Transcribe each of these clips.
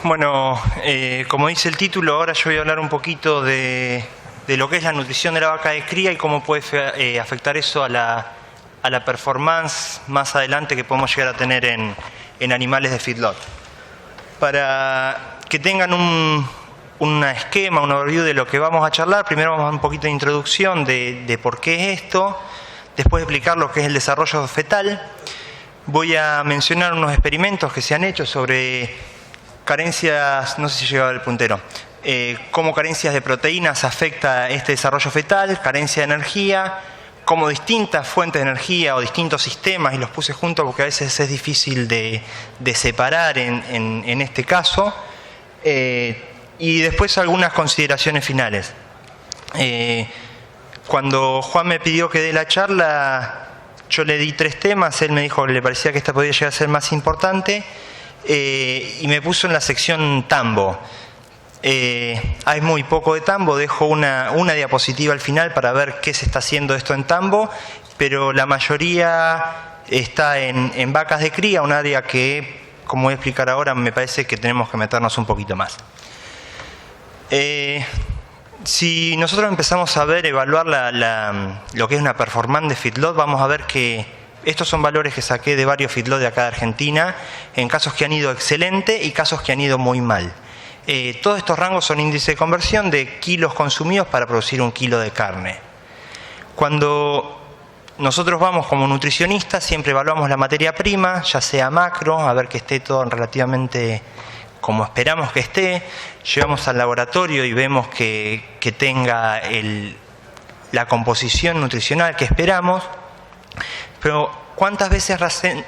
Bueno, como dice el título, ahora yo voy a hablar un poquito de lo que es la nutrición de la vaca de cría y cómo puede afectar eso a la performance más adelante que podemos llegar a tener en animales de feedlot. Para que tengan un esquema, un overview de lo que vamos a charlar, primero vamos a dar un poquito de introducción de por qué es esto, después explicar lo que es el desarrollo fetal. Voy a mencionar unos experimentos que se han hecho sobre carencias, no sé si llegaba el puntero, cómo carencias de proteínas afecta este desarrollo fetal, carencia de energía, cómo distintas fuentes de energía o distintos sistemas, y los puse juntos porque a veces es difícil de separar en este caso, y después algunas consideraciones finales. Cuando Juan me pidió que dé la charla, yo le di 3 temas, él me dijo que le parecía que esta podía llegar a ser más importante, y me puso en la sección tambo. Hay muy poco de tambo, dejo una diapositiva al final para ver qué se está haciendo esto en tambo, pero la mayoría está en vacas de cría, un área que, como voy a explicar ahora, me parece que tenemos que meternos un poquito más. Si nosotros empezamos a evaluar lo que es una performance de feedlot, vamos a ver que estos son valores que saqué de varios feedlot de acá de Argentina, en casos que han ido excelente y casos que han ido muy mal. Todos estos rangos son índice de conversión de kilos consumidos para producir 1 kilo de carne. Cuando nosotros vamos como nutricionistas, siempre evaluamos la materia prima, ya sea macro, a ver que esté todo relativamente como esperamos que esté. Llegamos al laboratorio y vemos que tenga la composición nutricional que esperamos. Pero ¿cuántas veces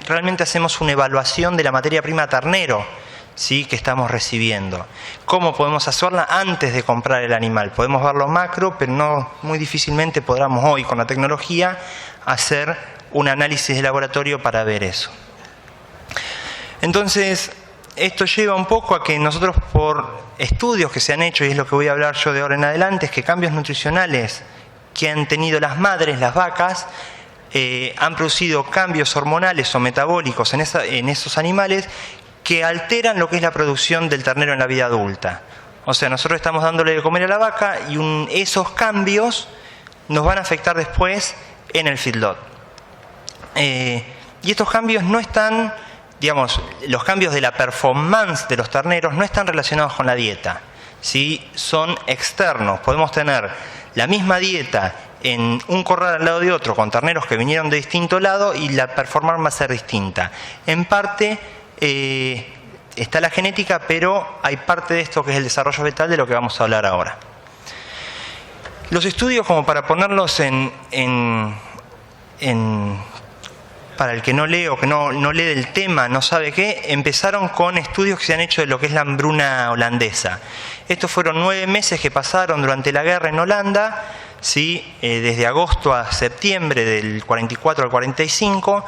realmente hacemos una evaluación de la materia prima ternero, ¿sí?, que estamos recibiendo? ¿Cómo podemos hacerla antes de comprar el animal? Podemos verlo macro, pero no muy difícilmente podamos hoy con la tecnología hacer un análisis de laboratorio para ver eso. Entonces, esto lleva un poco a que nosotros, por estudios que se han hecho, y es lo que voy a hablar yo de ahora en adelante, es que cambios nutricionales que han tenido las madres, las vacas, han producido cambios hormonales o metabólicos en esos animales que alteran lo que es la producción del ternero en la vida adulta. O sea, nosotros estamos dándole de comer a la vaca y esos cambios nos van a afectar después en el feedlot. Y estos cambios no están, digamos, los cambios de la performance de los terneros no están relacionados con la dieta, ¿sí? Son externos. Podemos tener la misma dieta en un corral al lado de otro con terneros que vinieron de distinto lado y la performance va a ser distinta. En parte está la genética, pero hay parte de esto que es el desarrollo fetal de lo que vamos a hablar ahora. Los estudios, como para ponerlos para el que no lee o que no lee del tema, no sabe qué, empezaron con estudios que se han hecho de lo que es la hambruna holandesa. Estos fueron 9 meses que pasaron durante la guerra en Holanda, ¿sí? Desde agosto a septiembre del 44 al 45,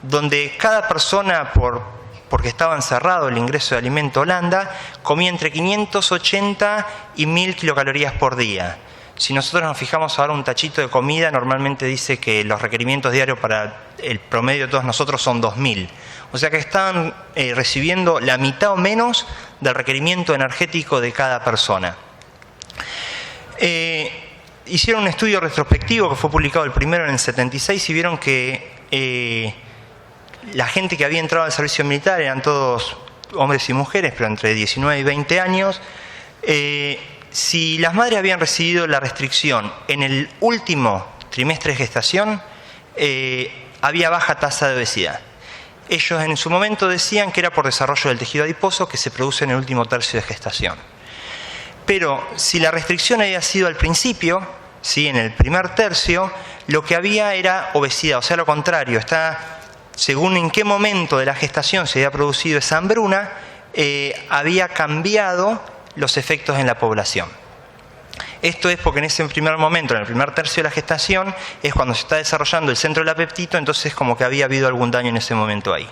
donde cada persona, porque estaba encerrado el ingreso de alimento a Holanda, comía entre 580 y 1000 kilocalorías por día. Si nosotros nos fijamos ahora un tachito de comida, normalmente dice que los requerimientos diarios para el promedio de todos nosotros son 2000. O sea que estaban recibiendo la mitad o menos del requerimiento energético de cada persona. Hicieron un estudio retrospectivo que fue publicado el primero en el 76 y vieron que la gente que había entrado al servicio militar eran todos hombres y mujeres, pero entre 19 y 20 años. Si las madres habían recibido la restricción en el último trimestre de gestación, había baja tasa de obesidad. Ellos en su momento decían que era por desarrollo del tejido adiposo que se produce en el último tercio de gestación. Pero si la restricción había sido al principio, ¿sí?, en el primer tercio, lo que había era obesidad, o sea, lo contrario. Según en qué momento de la gestación se había producido esa hambruna, había cambiado los efectos en la población. Esto es porque en ese primer momento, en el primer tercio de la gestación, es cuando se está desarrollando el centro del apetito, entonces como que había habido algún daño en ese momento ahí.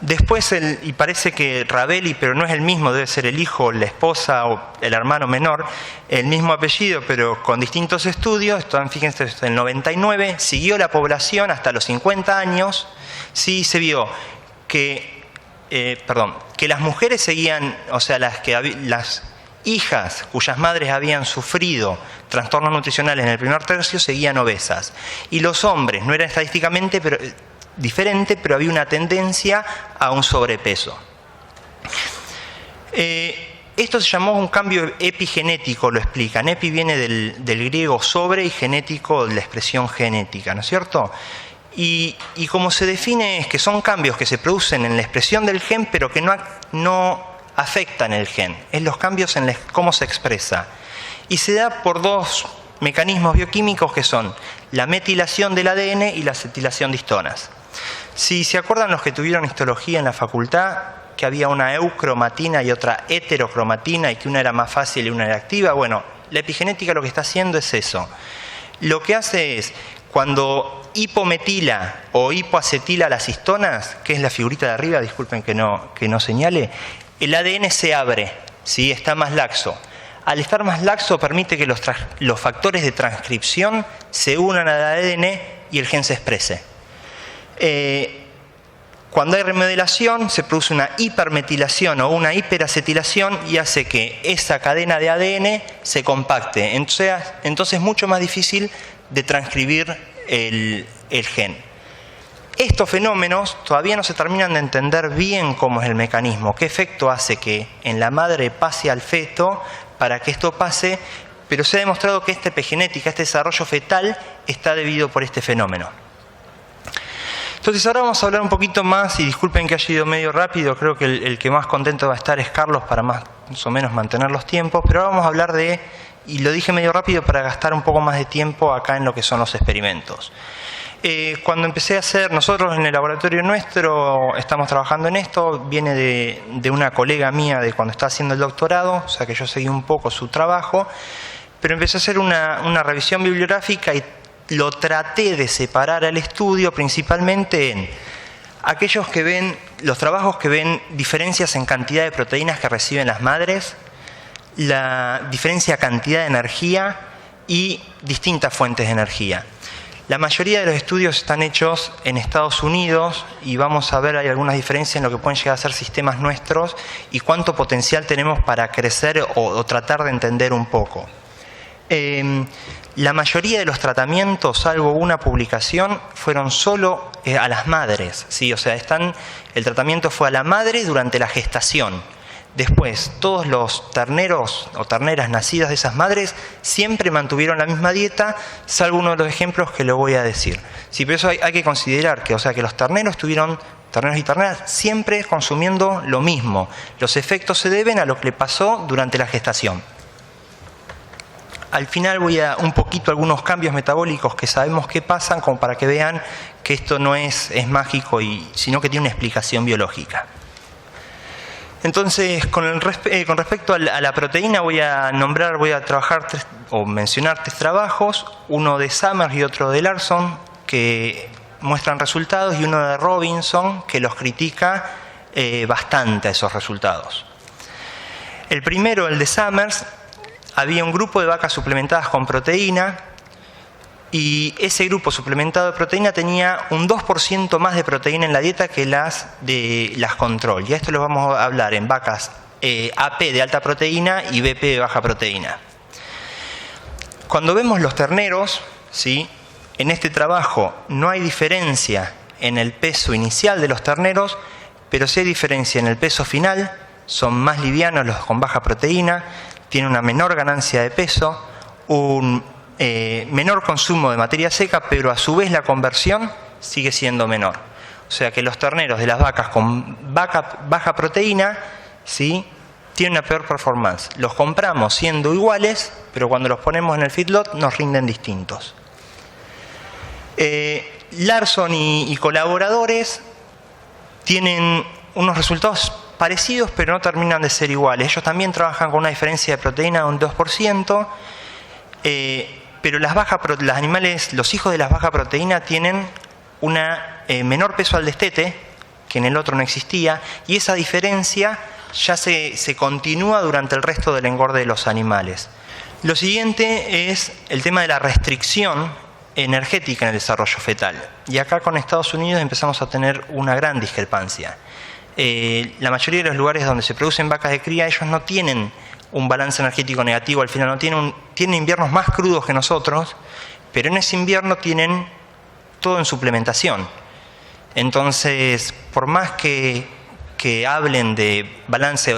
Después, y parece que Ravelli, pero no es el mismo, debe ser el hijo, la esposa o el hermano menor, el mismo apellido, pero con distintos estudios. Fíjense, en el 99 siguió la población hasta los 50 años, sí se vio que que las mujeres seguían, o sea, las hijas cuyas madres habían sufrido trastornos nutricionales en el primer tercio seguían obesas. Y los hombres, no era estadísticamente diferente, pero había una tendencia a un sobrepeso. Esto se llamó un cambio epigenético, lo explican. Epi viene del griego sobre y genético de la expresión genética, ¿no es cierto? Y como se define es que son cambios que se producen en la expresión del gen, pero que no afectan el gen. Es los cambios en cómo se expresa. Y se da por dos mecanismos bioquímicos que son la metilación del ADN y la acetilación de histonas. Si se acuerdan los que tuvieron histología en la facultad, que había una eucromatina y otra heterocromatina y que una era más fácil y una era activa, bueno, la epigenética lo que está haciendo es eso. Lo que hace es, cuando hipometila o hipoacetila las histonas, que es la figurita de arriba, disculpen que no señale, el ADN se abre, ¿sí? Está más laxo. Al estar más laxo permite que los factores de transcripción se unan al ADN y el gen se exprese. Cuando hay remodelación se produce una hipermetilación o una hiperacetilación y hace que esa cadena de ADN se compacte. Entonces es mucho más difícil de transcribir el gen. Estos fenómenos todavía no se terminan de entender bien cómo es el mecanismo, qué efecto hace que en la madre pase al feto para que esto pase, pero se ha demostrado que esta epigenética, este desarrollo fetal, está debido por este fenómeno. Entonces ahora vamos a hablar un poquito más, y disculpen que haya ido medio rápido, creo que el que más contento va a estar es Carlos para más o menos mantener los tiempos, pero ahora vamos a hablar de, y lo dije medio rápido para gastar un poco más de tiempo acá en lo que son los experimentos. Cuando empecé a hacer, nosotros en el laboratorio nuestro estamos trabajando en esto, viene de una colega mía de cuando estaba haciendo el doctorado, o sea que yo seguí un poco su trabajo, pero empecé a hacer una revisión bibliográfica y lo traté de separar al estudio principalmente en aquellos que ven, los trabajos que ven diferencias en cantidad de proteínas que reciben las madres, la diferencia de cantidad de energía y distintas fuentes de energía. La mayoría de los estudios están hechos en Estados Unidos y vamos a ver, hay algunas diferencias en lo que pueden llegar a ser sistemas nuestros y cuánto potencial tenemos para crecer o tratar de entender un poco. La mayoría de los tratamientos, salvo una publicación, fueron solo a las madres, ¿sí? O sea, el tratamiento fue a la madre durante la gestación. Después, todos los terneros o terneras nacidas de esas madres siempre mantuvieron la misma dieta, salvo uno de los ejemplos que lo voy a decir. Sí, pero eso hay que considerar que, o sea, que los terneros y terneras, siempre consumiendo lo mismo. Los efectos se deben a lo que le pasó durante la gestación. Al final voy a un poquito algunos cambios metabólicos que sabemos que pasan, como para que vean que esto no es mágico, sino que tiene una explicación biológica. Entonces, con respecto a la proteína, voy a trabajar mencionar tres trabajos, uno de Summers y otro de Larson, que muestran resultados, y uno de Robinson, que los critica bastante a esos resultados. El primero, el de Summers, había un grupo de vacas suplementadas con proteína, y ese grupo suplementado de proteína tenía un 2% más de proteína en la dieta que las control. Y esto lo vamos a hablar en vacas AP de alta proteína y BP de baja proteína. Cuando vemos los terneros, ¿sí? En este trabajo no hay diferencia en el peso inicial de los terneros, pero sí hay diferencia en el peso final. Son más livianos los con baja proteína, tienen una menor ganancia de peso, menor consumo de materia seca, pero a su vez la conversión sigue siendo menor. O sea que los terneros de las vacas con baja proteína, ¿sí? Tienen una peor performance. Los compramos siendo iguales, pero cuando los ponemos en el feedlot nos rinden distintos. Larson y colaboradores tienen unos resultados parecidos, pero no terminan de ser iguales. Ellos también trabajan con una diferencia de proteína de un 2%, pero los hijos de las bajas proteína tienen una menor peso al destete, que en el otro no existía, y esa diferencia ya se continúa durante el resto del engorde de los animales. Lo siguiente es el tema de la restricción energética en el desarrollo fetal. Y acá con Estados Unidos empezamos a tener una gran discrepancia. la mayoría de los lugares donde se producen vacas de cría, ellos no tienen un balance energético negativo, al final no tienen inviernos más crudos que nosotros, pero en ese invierno tienen todo en suplementación. Entonces, por más que hablen de balance,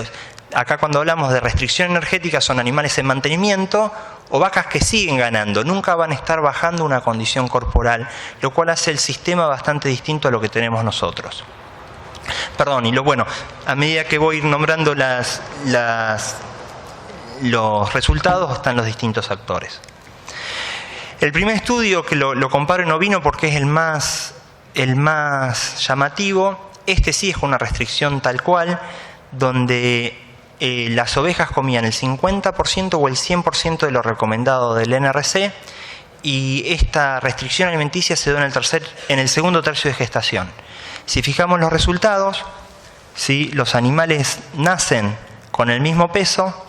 acá cuando hablamos de restricción energética son animales en mantenimiento o vacas que siguen ganando, nunca van a estar bajando una condición corporal, lo cual hace el sistema bastante distinto a lo que tenemos nosotros. Perdón, y a medida que voy nombrando los resultados están los distintos actores. El primer estudio, que lo comparo en ovino porque es el más llamativo, sí es con una restricción tal cual, donde las ovejas comían el 50% o el 100% de lo recomendado del NRC, y esta restricción alimenticia se da en el segundo tercio de gestación. Si fijamos los resultados, ¿sí? Los animales nacen con el mismo peso,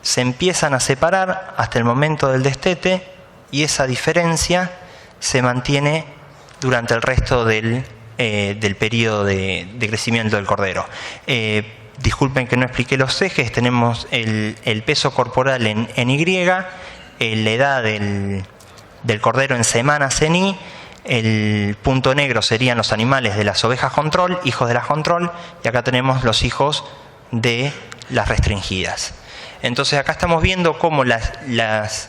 se empiezan a separar hasta el momento del destete, y esa diferencia se mantiene durante el resto del periodo de crecimiento del cordero. Disculpen que no expliqué los ejes, tenemos el peso corporal en Y, la edad del cordero en semanas en Y, el punto negro serían los animales de las ovejas control, hijos de las control, y acá tenemos los hijos de las restringidas. Entonces acá estamos viendo cómo los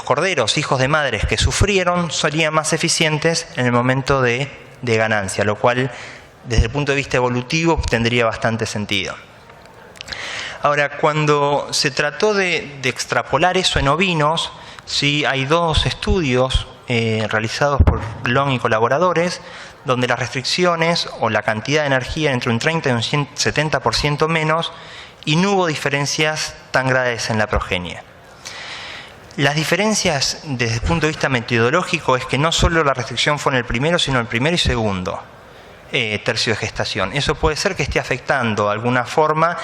corderos, hijos de madres que sufrieron, serían más eficientes en el momento de ganancia, lo cual desde el punto de vista evolutivo tendría bastante sentido. Ahora, cuando se trató de extrapolar eso en ovinos, sí, hay dos estudios realizados por Long y colaboradores, donde las restricciones o la cantidad de energía entre un 30 y un 70% menos, y no hubo diferencias tan graves en la progenie. Las diferencias desde el punto de vista metodológico es que no solo la restricción fue en el primero, sino en el primero y segundo tercio de gestación. Eso puede ser que esté afectando de alguna forma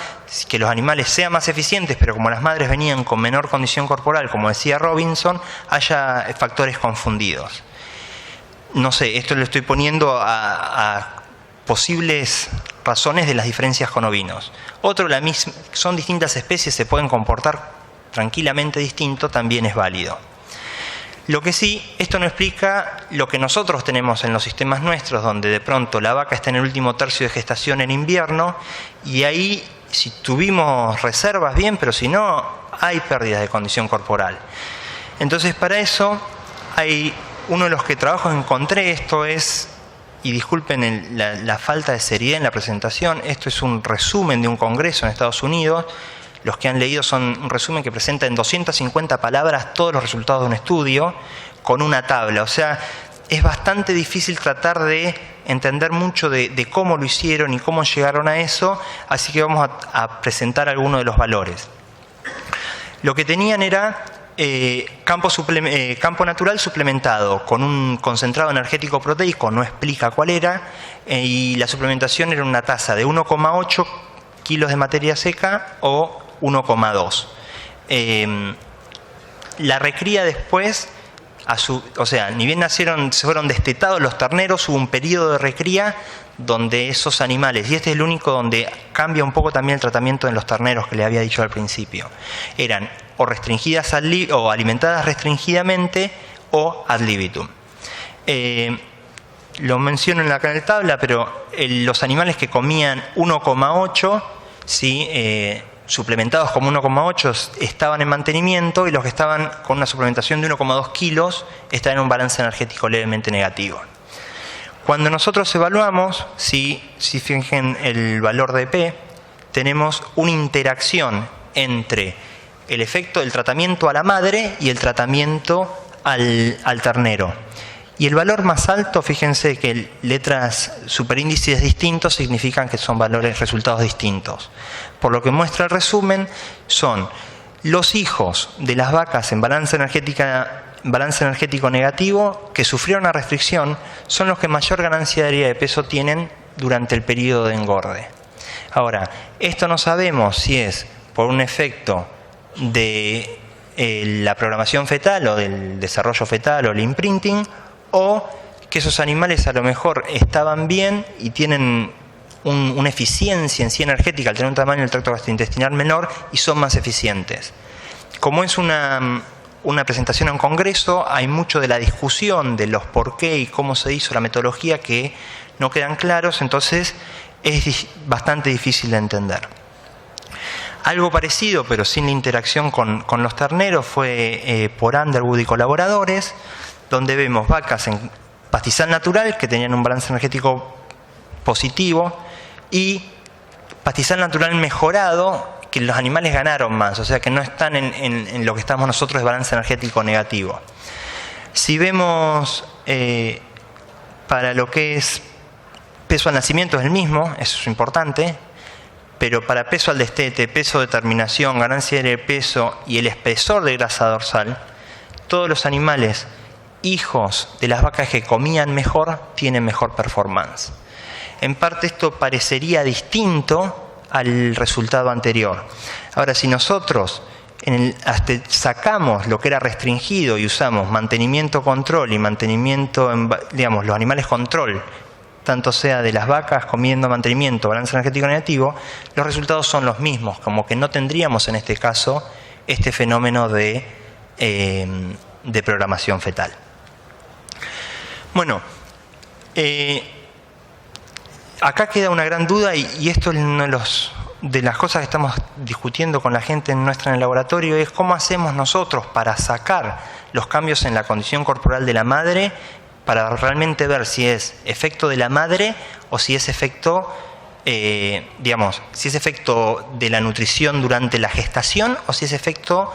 que los animales sean más eficientes, pero como las madres venían con menor condición corporal, como decía Robinson, haya factores confundidos. No sé, esto lo estoy poniendo a posibles razones de las diferencias con ovinos. Otro, son distintas especies, se pueden comportar tranquilamente distinto, también es válido. Lo que sí, esto no explica lo que nosotros tenemos en los sistemas nuestros, donde de pronto la vaca está en el último tercio de gestación en invierno, y ahí, si tuvimos reservas, bien, pero si no, hay pérdidas de condición corporal. Entonces, para eso, hay uno de los que trabajos encontré, esto es, y disculpen la falta de seriedad en la presentación, esto es un resumen de un congreso en Estados Unidos. Los que han leído son un resumen que presenta en 250 palabras todos los resultados de un estudio con una tabla. O sea, es bastante difícil tratar de entender mucho de cómo lo hicieron y cómo llegaron a eso, así que vamos a presentar algunos de los valores. Lo que tenían era campo natural suplementado con un concentrado energético proteico, no explica cuál era, y la suplementación era una tasa de 1,8 kilos de materia seca o 1,2. La recría después, ni bien nacieron, se fueron destetados los terneros, hubo un periodo de recría donde esos animales, y este es el único donde cambia un poco también el tratamiento en los terneros que le había dicho al principio, eran o restringidas o alimentadas restringidamente o ad libitum. Lo menciono en la tabla, pero los animales que comían 1,8, ¿sí? Suplementados como 1,8 estaban en mantenimiento, y los que estaban con una suplementación de 1,2 kilos estaban en un balance energético levemente negativo. Cuando nosotros evaluamos, si fijen el valor de P, tenemos una interacción entre el efecto del tratamiento a la madre y el tratamiento al ternero. Y el valor más alto, fíjense que letras superíndices distintos significan que son resultados distintos. Por lo que muestra el resumen, son los hijos de las vacas en balance energético negativo que sufrieron una restricción, son los que mayor ganancia diaria de peso tienen durante el periodo de engorde. Ahora, esto no sabemos si es por un efecto de la programación fetal o del desarrollo fetal o el imprinting, o que esos animales a lo mejor estaban bien y tienen una eficiencia en sí energética al tener un tamaño del tracto gastrointestinal menor y son más eficientes. Como es una presentación en un congreso, hay mucho de la discusión de los por qué y cómo se hizo la metodología que no quedan claros, entonces es bastante difícil de entender. Algo parecido, pero sin la interacción con los terneros, fue por Underwood y colaboradores, donde vemos vacas en pastizal natural que tenían un balance energético positivo y pastizal natural mejorado, que los animales ganaron más, o sea que no están en lo que estamos nosotros de balance energético negativo. Si vemos para lo que es peso al nacimiento es el mismo, eso es importante, pero para peso al destete, peso de terminación, ganancia de peso y el espesor de grasa dorsal, todos los animales hijos de las vacas que comían mejor tienen mejor performance. En parte esto parecería distinto al resultado anterior. Ahora, si nosotros sacamos lo que era restringido y usamos mantenimiento control y mantenimiento, digamos, los animales control, tanto sea de las vacas comiendo mantenimiento, balance energético negativo, los resultados son los mismos, como que no tendríamos en este caso este fenómeno de programación fetal. Bueno, acá queda una gran duda y esto es una de las cosas que estamos discutiendo con la gente en el laboratorio, es cómo hacemos nosotros para sacar los cambios en la condición corporal de la madre para realmente ver si es efecto de la madre o si es efecto, si es efecto de la nutrición durante la gestación o si es efecto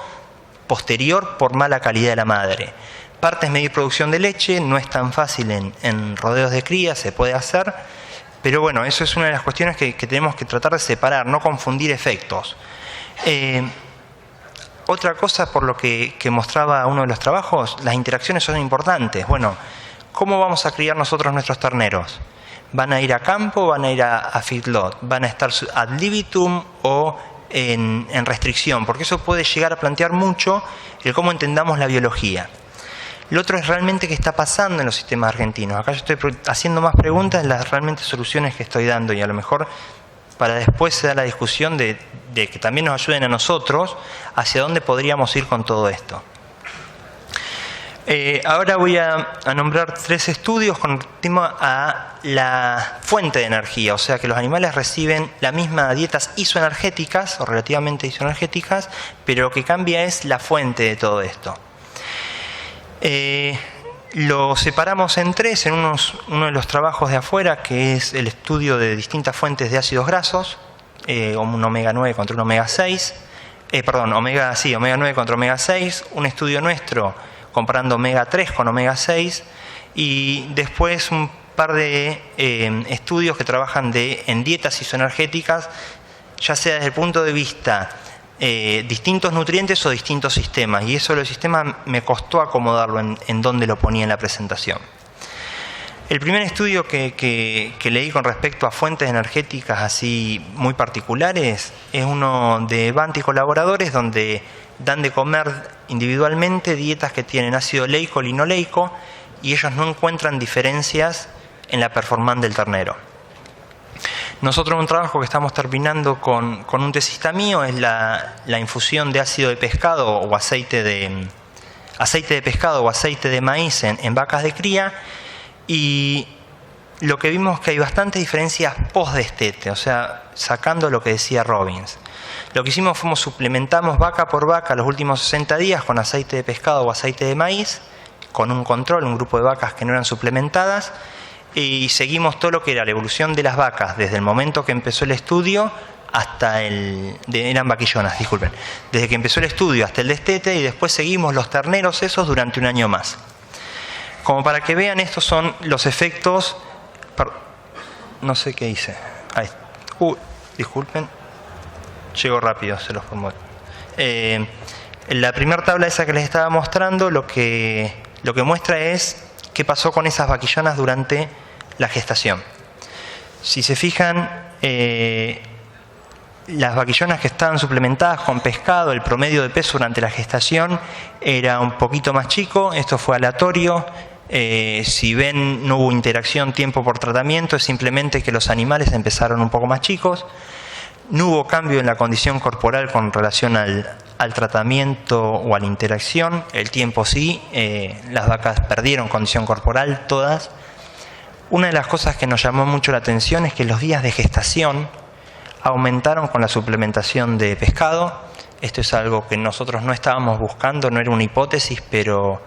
posterior por mala calidad de la madre. Parte es medir producción de leche, no es tan fácil en rodeos de cría, se puede hacer, pero bueno, eso es una de las cuestiones que tenemos que tratar de separar, no confundir efectos. Otra cosa por lo que mostraba uno de los trabajos, las interacciones son importantes. Bueno, ¿cómo vamos a criar nosotros nuestros terneros? ¿Van a ir a campo o van a ir a feedlot? ¿Van a estar ad libitum o en restricción? Porque eso puede llegar a plantear mucho el cómo entendamos la biología. Lo otro es realmente qué está pasando en los sistemas argentinos. Acá yo estoy haciendo más preguntas de las realmente soluciones que estoy dando y a lo mejor para después se da la discusión de que también nos ayuden a nosotros hacia dónde podríamos ir con todo esto. Ahora voy a nombrar 3 estudios con respecto a la fuente de energía, o sea que los animales reciben la misma dietas isoenergéticas o relativamente isoenergéticas, pero lo que cambia es la fuente de todo esto. Lo separamos en 3 en uno de los trabajos de afuera, que es el estudio de distintas fuentes de ácidos grasos, un omega 9 contra un omega 6, omega 9 contra omega 6, un estudio nuestro comparando omega 3 con omega 6 y después un par de estudios que trabajan en dietas isoenergéticas, ya sea desde el punto de vista distintos nutrientes o distintos sistemas, y eso de los sistemas me costó acomodarlo en donde lo ponía en la presentación. El primer estudio que leí con respecto a fuentes energéticas así muy particulares es uno de Banti y colaboradores, donde dan de comer individualmente dietas que tienen ácido leico, linoleico, y ellos no encuentran diferencias en la performance del ternero. Nosotros un trabajo que estamos terminando con un tesista mío es la infusión de ácido de pescado o aceite de pescado o aceite de maíz en vacas de cría, y lo que vimos es que hay bastantes diferencias post-destete, o sea, sacando lo que decía Robbins. Lo que hicimos fue suplementamos vaca por vaca los últimos 60 días con aceite de pescado o aceite de maíz, con un control, un grupo de vacas que no eran suplementadas, y seguimos todo lo que era la evolución de las vacas desde el momento que empezó el estudio hasta eran vaquillonas, disculpen, desde que empezó el estudio hasta el destete, y después seguimos los terneros esos durante un año más. Como para que vean, estos son los efectos, no sé qué hice, ahí, disculpen, llego rápido, se los formulo. La primera tabla esa que les estaba mostrando, lo que muestra es qué pasó con esas vaquillonas durante la gestación. Si se fijan, las vaquillonas que estaban suplementadas con pescado, el promedio de peso durante la gestación era un poquito más chico, esto fue aleatorio, Si ven, no hubo interacción tiempo por tratamiento, es simplemente que los animales empezaron un poco más chicos. No hubo cambio en la condición corporal con relación al tratamiento o a la interacción. El tiempo sí, las vacas perdieron condición corporal, todas. Una de las cosas que nos llamó mucho la atención es que los días de gestación aumentaron con la suplementación de pescado. Esto es algo que nosotros no estábamos buscando, no era una hipótesis, pero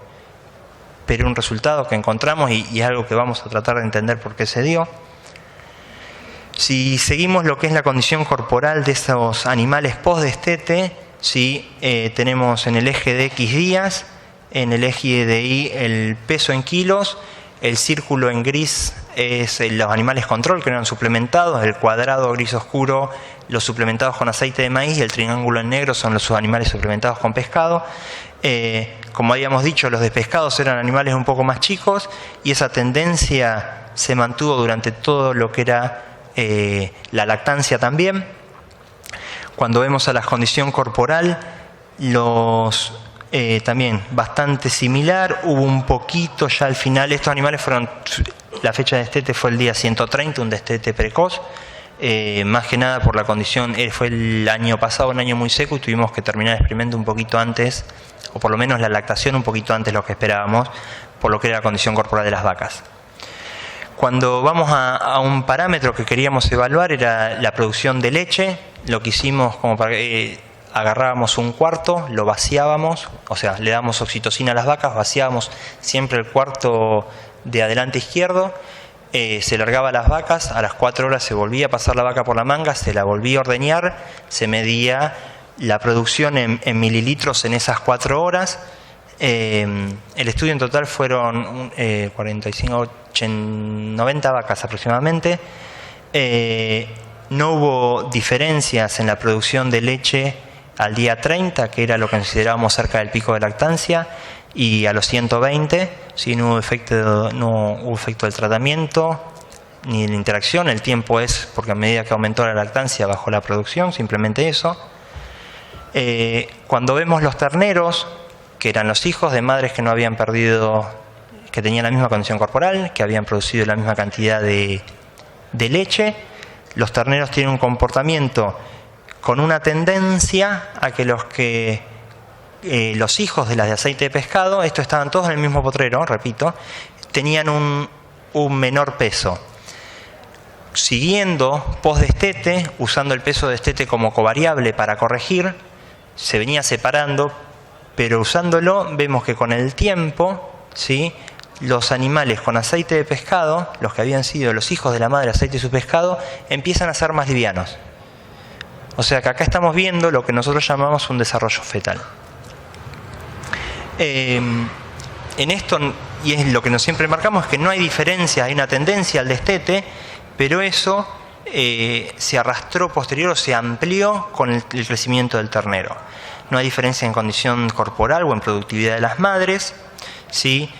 un resultado que encontramos y es algo que vamos a tratar de entender por qué se dio. Si seguimos lo que es la condición corporal de esos animales post-destete, ¿sí? Tenemos en el eje de X días, en el eje de Y el peso en kilos, el círculo en gris es los animales control que no eran suplementados, el cuadrado gris oscuro los suplementados con aceite de maíz y el triángulo en negro son los animales suplementados con pescado. Como habíamos dicho, los de pescados eran animales un poco más chicos y esa tendencia se mantuvo durante todo lo que era la lactancia también. Cuando vemos a la condición corporal, también bastante similar, hubo un poquito ya al final, estos animales fueron, la fecha de destete fue el día 130, un destete precoz, más que nada por la condición, fue el año pasado, un año muy seco y tuvimos que terminar el experimento un poquito antes, o por lo menos la lactación un poquito antes de lo que esperábamos, por lo que era la condición corporal de las vacas. Cuando vamos a un parámetro que queríamos evaluar era la producción de leche, lo que hicimos como para agarrábamos un cuarto, lo vaciábamos, o sea, le damos oxitocina a las vacas, vaciábamos siempre el cuarto de adelante izquierdo, se largaba las vacas, a las 4 horas se volvía a pasar la vaca por la manga, se la volvía a ordeñar, se medía la producción en mililitros en esas 4 horas. El estudio en total fueron 45, 90 vacas aproximadamente. No hubo diferencias en la producción de leche al día 30, que era lo que considerábamos cerca del pico de lactancia, y a los 120, ¿sí? No hubo efecto del tratamiento ni de la interacción. El tiempo es porque a medida que aumentó la lactancia bajó la producción, simplemente eso. Cuando vemos los terneros, que eran los hijos de madres que no habían perdido, que tenían la misma condición corporal, que habían producido la misma cantidad de leche, los terneros tienen un comportamiento con una tendencia a que los hijos de las de aceite de pescado, estos estaban todos en el mismo potrero, repito, tenían un menor peso. Siguiendo post-destete, usando el peso de destete como covariable para corregir, se venía separando, pero usándolo vemos que con el tiempo, ¿sí?, los animales con aceite de pescado, los que habían sido los hijos de la madre aceite de su pescado, empiezan a ser más livianos. O sea que acá estamos viendo lo que nosotros llamamos un desarrollo fetal. En esto, y es lo que nos siempre marcamos, es que no hay diferencia, hay una tendencia al destete, pero eso se arrastró posterior o se amplió con el crecimiento del ternero. No hay diferencia en condición corporal o en productividad de las madres, ¿sí?,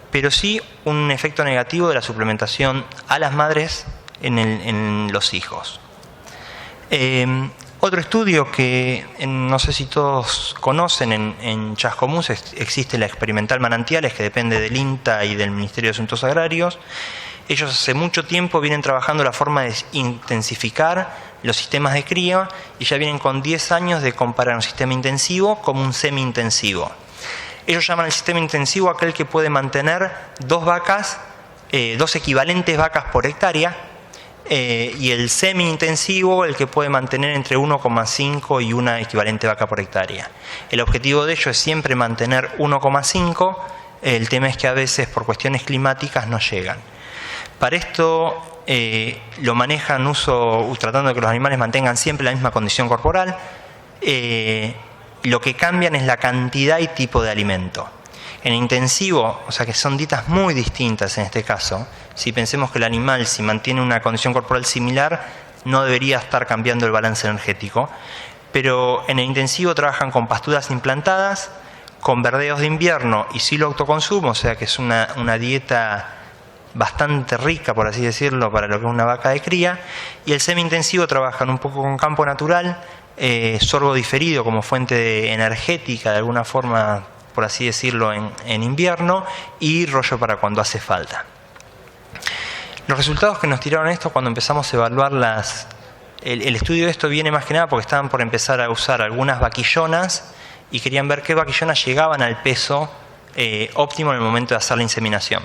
pero sí un efecto negativo de la suplementación a las madres en los hijos. Otro estudio que no sé si todos conocen, en Chascomús existe la experimental Manantiales, que depende del INTA y del Ministerio de Asuntos Agrarios. Ellos hace mucho tiempo vienen trabajando la forma de intensificar los sistemas de cría y ya vienen con 10 años de comparar un sistema intensivo como un semi-intensivo. Ellos llaman el sistema intensivo aquel que puede mantener dos equivalentes vacas por hectárea, y el semi-intensivo el que puede mantener entre 1,5 y una equivalente vaca por hectárea. El objetivo de ello es siempre mantener 1,5, el tema es que a veces por cuestiones climáticas no llegan. Para esto lo manejan tratando de que los animales mantengan siempre la misma condición corporal. Lo que cambian es la cantidad y tipo de alimento. En intensivo, o sea que son dietas muy distintas en este caso. Si pensemos que el animal, si mantiene una condición corporal similar, no debería estar cambiando el balance energético. Pero en el intensivo trabajan con pasturas implantadas, con verdeos de invierno y silo autoconsumo, o sea que es una dieta bastante rica, por así decirlo, para lo que es una vaca de cría. Y el semi-intensivo trabajan un poco con campo natural, sorgo diferido como fuente energética, de alguna forma por así decirlo, en invierno, y rollo para cuando hace falta. Los resultados que nos tiraron esto cuando empezamos a evaluar el estudio de esto viene más que nada porque estaban por empezar a usar algunas vaquillonas y querían ver qué vaquillonas llegaban al peso óptimo en el momento de hacer la inseminación.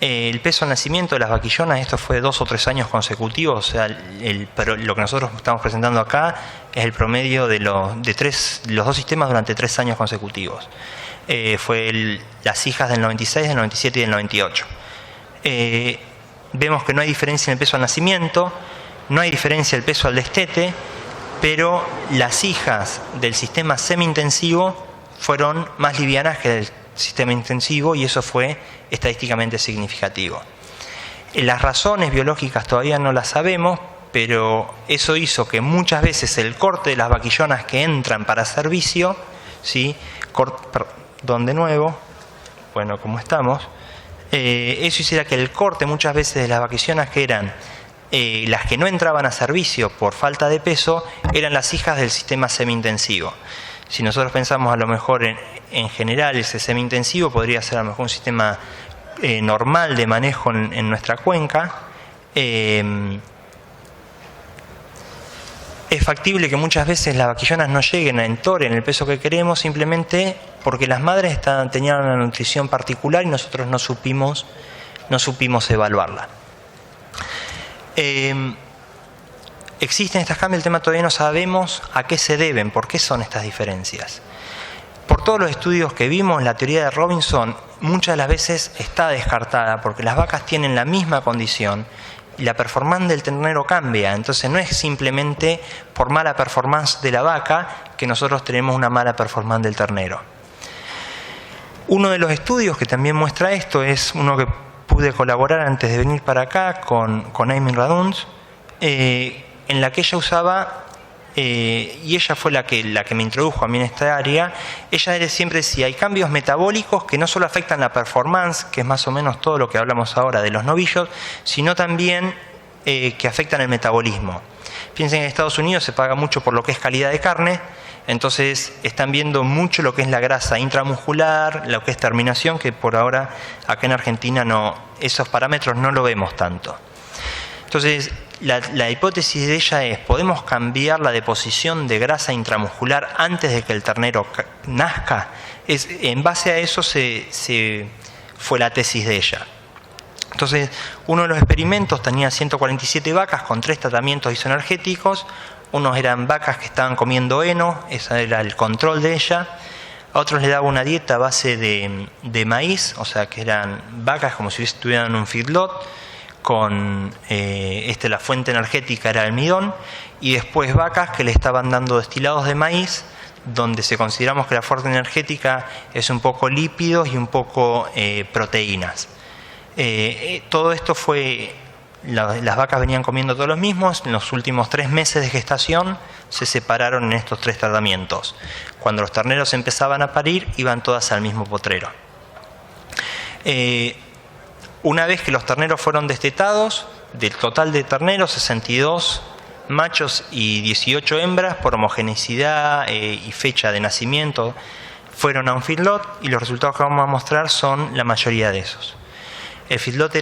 El peso al nacimiento de las vaquillonas, esto fue 2 o 3 años consecutivos, o sea, pero lo que nosotros estamos presentando acá es el promedio de los 2 sistemas durante 3 años consecutivos. Fue las hijas del 96, del 97 y del 98. Vemos que no hay diferencia en el peso al nacimiento, no hay diferencia en el peso al destete, pero las hijas del sistema semi-intensivo fueron más livianas que del sistema intensivo y eso fue estadísticamente significativo. Las razones biológicas todavía no las sabemos, pero eso hizo que muchas veces el corte de las vaquillonas que entran para servicio, ¿sí? Perdón, de nuevo, bueno, como estamos, eso hiciera que el corte muchas veces de las vaquillonas que eran las que no entraban a servicio por falta de peso, eran las hijas del sistema semi-intensivo. Si nosotros pensamos a lo mejor en general ese semi-intensivo podría ser a lo mejor un sistema normal de manejo en nuestra cuenca. Es factible que muchas veces las vaquillonas no lleguen a entore en el peso que queremos simplemente porque las madres tenían una nutrición particular y nosotros no supimos evaluarla. Existen estas cambios, el tema todavía no sabemos a qué se deben, por qué son estas diferencias. Por todos los estudios que vimos, la teoría de Robinson muchas de las veces está descartada porque las vacas tienen la misma condición y la performance del ternero cambia. Entonces no es simplemente por mala performance de la vaca que nosotros tenemos una mala performance del ternero. Uno de los estudios que también muestra esto es uno que pude colaborar antes de venir para acá con Aimin Raduns, en la que ella usaba, y ella fue la que me introdujo a mí en esta área, ella siempre decía, hay cambios metabólicos que no solo afectan la performance, que es más o menos todo lo que hablamos ahora de los novillos, sino también que afectan el metabolismo. Piensen que en Estados Unidos se paga mucho por lo que es calidad de carne, entonces están viendo mucho lo que es la grasa intramuscular, lo que es terminación, que por ahora acá en Argentina esos parámetros no lo vemos tanto. Entonces, la hipótesis de ella es, ¿podemos cambiar la deposición de grasa intramuscular antes de que el ternero nazca? En base a eso fue la tesis de ella. Entonces, uno de los experimentos tenía 147 vacas con 3 tratamientos isoenergéticos. Unos eran vacas que estaban comiendo heno, ese era el control de ella. A otros le daba una dieta a base de maíz, o sea que eran vacas como si estuvieran en un feedlot, con la fuente energética era almidón, y después vacas que le estaban dando destilados de maíz, donde consideramos que la fuente energética es un poco lípidos y un poco proteínas. Todo esto las vacas venían comiendo todos los mismos. En los últimos 3 meses de gestación se separaron en estos 3 tratamientos. Cuando los terneros empezaban a parir, iban todas al mismo potrero. Una vez que los terneros fueron destetados, del total de terneros, 62 machos y 18 hembras, por homogeneidad y fecha de nacimiento, fueron a un feedlot y los resultados que vamos a mostrar son la mayoría de esos. El feedlot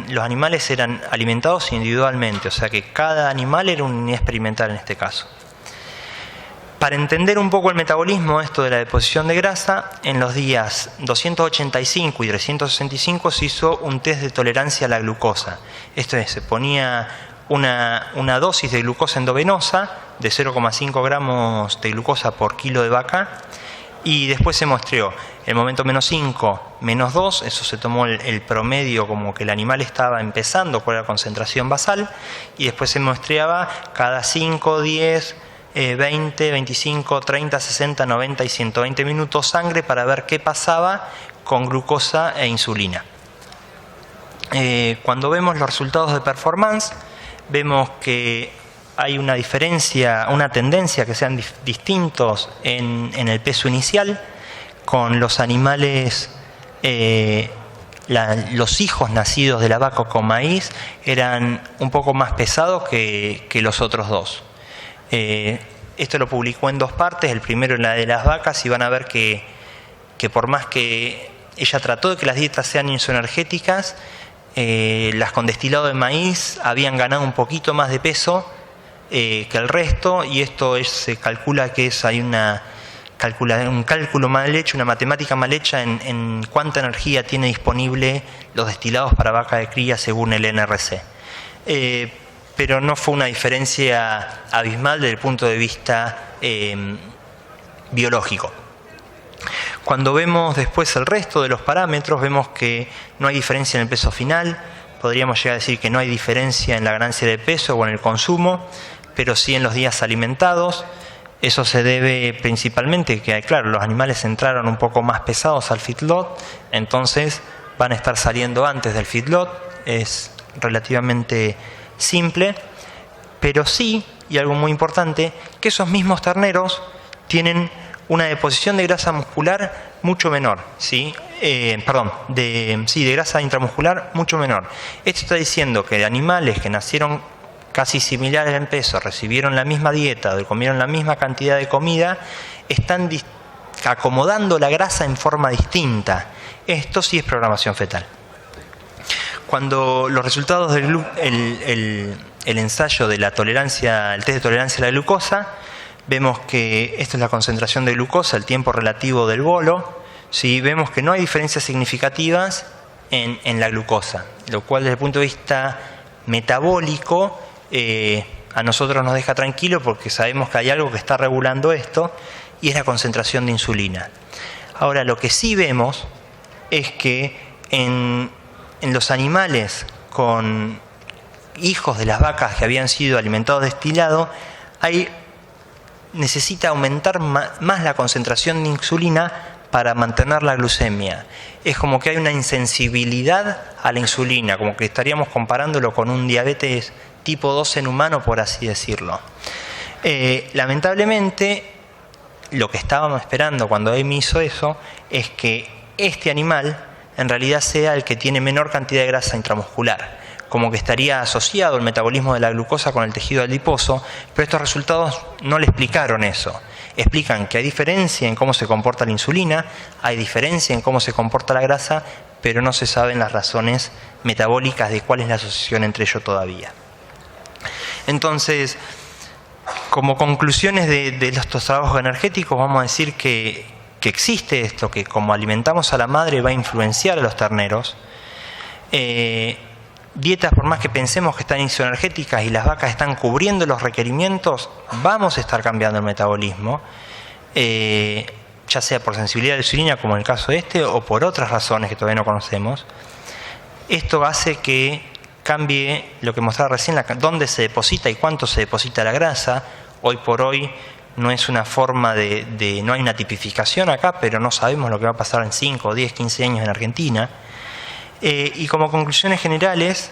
los animales eran alimentados individualmente, o sea que cada animal era una unidad experimental en este caso. Para entender un poco el metabolismo, esto de la deposición de grasa, en los días 285 y 365 se hizo un test de tolerancia a la glucosa. Esto es, se ponía una dosis de glucosa endovenosa de 0,5 gramos de glucosa por kilo de vaca y después se muestreó el momento -5, -2, eso se tomó el promedio como que el animal estaba empezando con la concentración basal y después se muestreaba cada 5, 10, 20, 25, 30, 60, 90 y 120 minutos sangre para ver qué pasaba con glucosa e insulina. Cuando vemos los resultados de performance, vemos que hay una diferencia, una tendencia que sean distintos en el peso inicial, con los animales, los hijos nacidos de la vaca con maíz eran un poco más pesados que los otros dos. Esto lo publicó en 2 partes, el primero en la de las vacas, y van a ver que que por más que ella trató de que las dietas sean isoenergéticas, las con destilado de maíz habían ganado un poquito más de peso que el resto, y esto se calcula que hay un cálculo mal hecho, una matemática mal hecha en cuánta energía tiene disponible los destilados para vaca de cría según el NRC. Pero no fue una diferencia abismal desde el punto de vista biológico. Cuando vemos después el resto de los parámetros, vemos que no hay diferencia en el peso final. Podríamos llegar a decir que no hay diferencia en la ganancia de peso o en el consumo, pero sí en los días alimentados. Eso se debe principalmente que, claro, los animales entraron un poco más pesados al feedlot, entonces van a estar saliendo antes del feedlot. Es relativamente simple, pero sí, y algo muy importante, que esos mismos terneros tienen una deposición de grasa muscular mucho menor, ¿sí? De grasa intramuscular mucho menor. Esto está diciendo que de animales que nacieron casi similares en peso, recibieron la misma dieta o comieron la misma cantidad de comida, están acomodando la grasa en forma distinta. Esto sí es programación fetal. Cuando los resultados del el ensayo de la tolerancia, el test de tolerancia a la glucosa, vemos que esta es la concentración de glucosa, el tiempo relativo del bolo. ¿Sí? Vemos que no hay diferencias significativas en la glucosa, lo cual desde el punto de vista metabólico a nosotros nos deja tranquilo porque sabemos que hay algo que está regulando esto y es la concentración de insulina. Ahora, lo que sí vemos es que en los animales con hijos de las vacas que habían sido alimentados destilado, necesita aumentar más la concentración de insulina para mantener la glucemia. Es como que hay una insensibilidad a la insulina, como que estaríamos comparándolo con un diabetes tipo 2 en humano, por así decirlo. Lamentablemente, lo que estábamos esperando cuando Amy hizo eso es que este animal en realidad sea el que tiene menor cantidad de grasa intramuscular, como que estaría asociado el metabolismo de la glucosa con el tejido adiposo, pero estos resultados no le explicaron eso. Explican que hay diferencia en cómo se comporta la insulina, hay diferencia en cómo se comporta la grasa, pero no se saben las razones metabólicas de cuál es la asociación entre ellos todavía. Entonces, como conclusiones de estos trabajos energéticos, vamos a decir que existe esto, que como alimentamos a la madre va a influenciar a los terneros. Dietas, por más que pensemos que están isoenergéticas y las vacas están cubriendo los requerimientos, vamos a estar cambiando el metabolismo, ya sea por sensibilidad a la insulina, como en el caso de o por otras razones que todavía no conocemos. Esto hace que cambie lo que mostraba recién, dónde se deposita y cuánto se deposita la grasa. Hoy por hoy no es una forma no hay una tipificación acá, pero no sabemos lo que va a pasar en 5, 10, 15 años en Argentina. Y como conclusiones generales,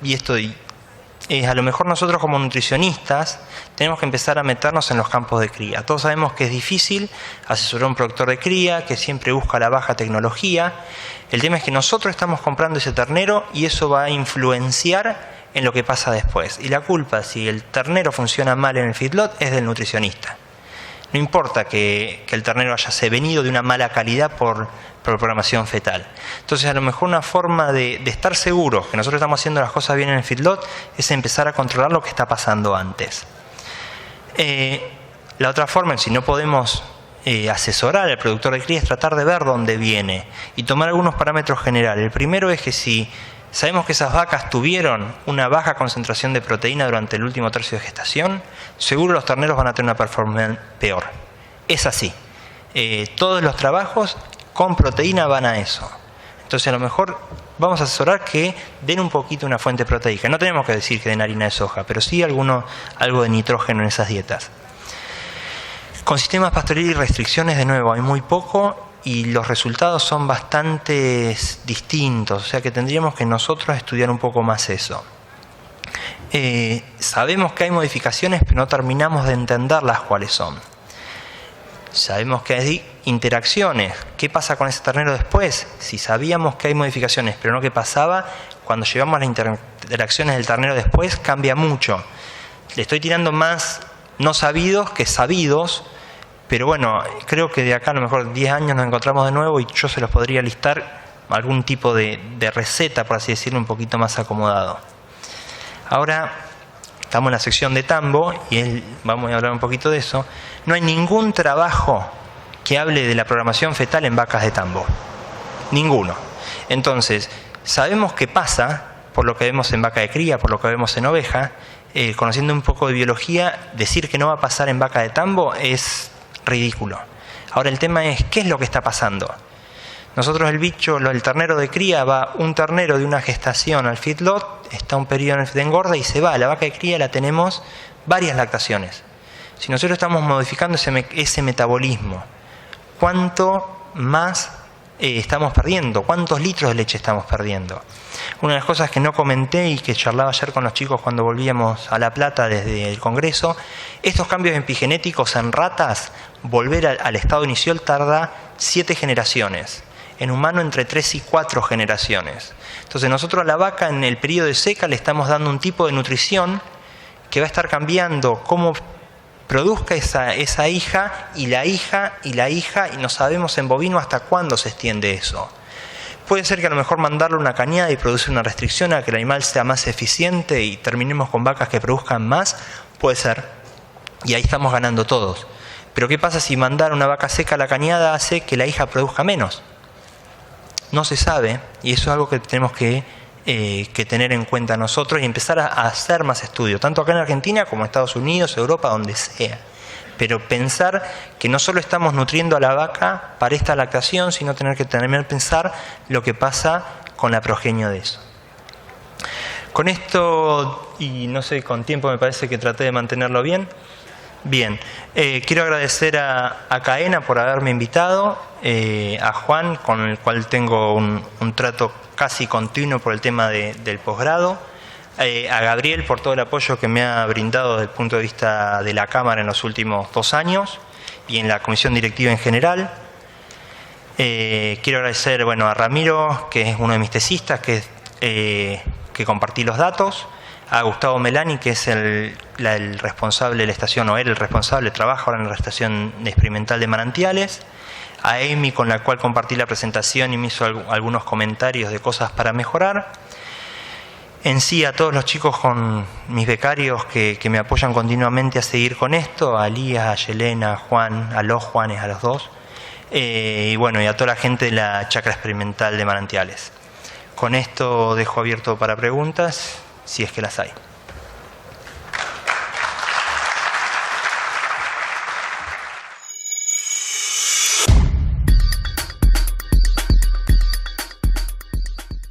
y esto a lo mejor nosotros como nutricionistas tenemos que empezar a meternos en los campos de cría. Todos sabemos que es difícil asesorar a un productor de cría, que siempre busca la baja tecnología. El tema es que nosotros estamos comprando ese ternero y eso va a influenciar en lo que pasa después. Y la culpa, si el ternero funciona mal en el feedlot, es del nutricionista. No importa que el ternero haya venido de una mala calidad por programación fetal. Entonces, a lo mejor una forma de estar seguros que nosotros estamos haciendo las cosas bien en el feedlot es empezar a controlar lo que está pasando antes. La otra forma, si no podemos asesorar al productor de cría, es tratar de ver dónde viene y tomar algunos parámetros generales. El primero es que si sabemos que esas vacas tuvieron una baja concentración de proteína durante el último tercio de gestación, seguro los terneros van a tener una performance peor. Es así. Todos los trabajos con proteína van a eso. Entonces, a lo mejor vamos a asesorar que den un poquito una fuente proteica. No tenemos que decir que den harina de soja, pero sí algo de nitrógeno en esas dietas. Con sistemas pastoriles y restricciones, de nuevo, hay muy poco y los resultados son bastante distintos. O sea que tendríamos que nosotros estudiar un poco más eso. Sabemos que hay modificaciones, pero no terminamos de entenderlas cuáles son. Sabemos que hay interacciones. ¿Qué pasa con ese ternero después? Si sabíamos que hay modificaciones, pero no qué pasaba, cuando llevamos las interacciones del ternero después, cambia mucho. Le estoy tirando más no sabidos que sabidos, Pero bueno, creo que de acá a lo mejor 10 años nos encontramos de nuevo y yo se los podría listar algún tipo de receta, por así decirlo, un poquito más acomodado. Ahora estamos en la sección de tambo y vamos a hablar un poquito de eso. No hay ningún trabajo que hable de la programación fetal en vacas de tambo. Ninguno. Entonces, sabemos qué pasa, por lo que vemos en vaca de cría, por lo que vemos en oveja. Conociendo un poco de biología, decir que no va a pasar en vaca de tambo es ridículo. Ahora el tema es, ¿qué es lo que está pasando? Nosotros el ternero de cría, va un ternero de una gestación al feedlot, está un periodo de engorda y se va. La vaca de cría la tenemos varias lactaciones. Si nosotros estamos modificando ese metabolismo, ¿cuánto más estamos perdiendo? ¿Cuántos litros de leche estamos perdiendo? Una de las cosas que no comenté y que charlaba ayer con los chicos cuando volvíamos a La Plata desde el Congreso, estos cambios epigenéticos en ratas, volver al estado inicial tarda 7 generaciones. En humano entre 3 y 4 generaciones. Entonces nosotros a la vaca en el periodo de seca le estamos dando un tipo de nutrición que va a estar cambiando cómo produzca esa hija, y no sabemos en bovino hasta cuándo se extiende eso. Puede ser que a lo mejor mandarle una cañada y producir una restricción a que el animal sea más eficiente y terminemos con vacas que produzcan más, puede ser. Y ahí estamos ganando todos. Pero ¿qué pasa si mandar una vaca seca a la cañada hace que la hija produzca menos? No se sabe, y eso es algo que tenemos que tener en cuenta nosotros y empezar a hacer más estudios, tanto acá en Argentina como en Estados Unidos, Europa, donde sea. Pero pensar que no solo estamos nutriendo a la vaca para esta lactación, sino tener que pensar lo que pasa con la progenie de eso. Con esto, y no sé, con tiempo me parece que traté de mantenerlo bien. Bien, quiero agradecer a Caena por haberme invitado, a Juan, con el cual tengo un trato casi continuo por el tema del posgrado, a Gabriel por todo el apoyo que me ha brindado desde el punto de vista de la Cámara en los últimos 2 años y en la comisión directiva en general. Quiero agradecer a Ramiro, que es uno de mis tesistas, que compartí los datos, a Gustavo Melani, que es el responsable de la estación, o era el responsable, trabaja ahora en la estación experimental de Manantiales, a Amy, con la cual compartí la presentación y me hizo algunos comentarios de cosas para mejorar. En sí, a todos los chicos, con mis becarios que me apoyan continuamente a seguir con esto, a Elías, a Yelena, a Juan, a los Juanes, a los dos, y a toda la gente de la chacra experimental de Manantiales. Con esto dejo abierto para preguntas, si es que las hay.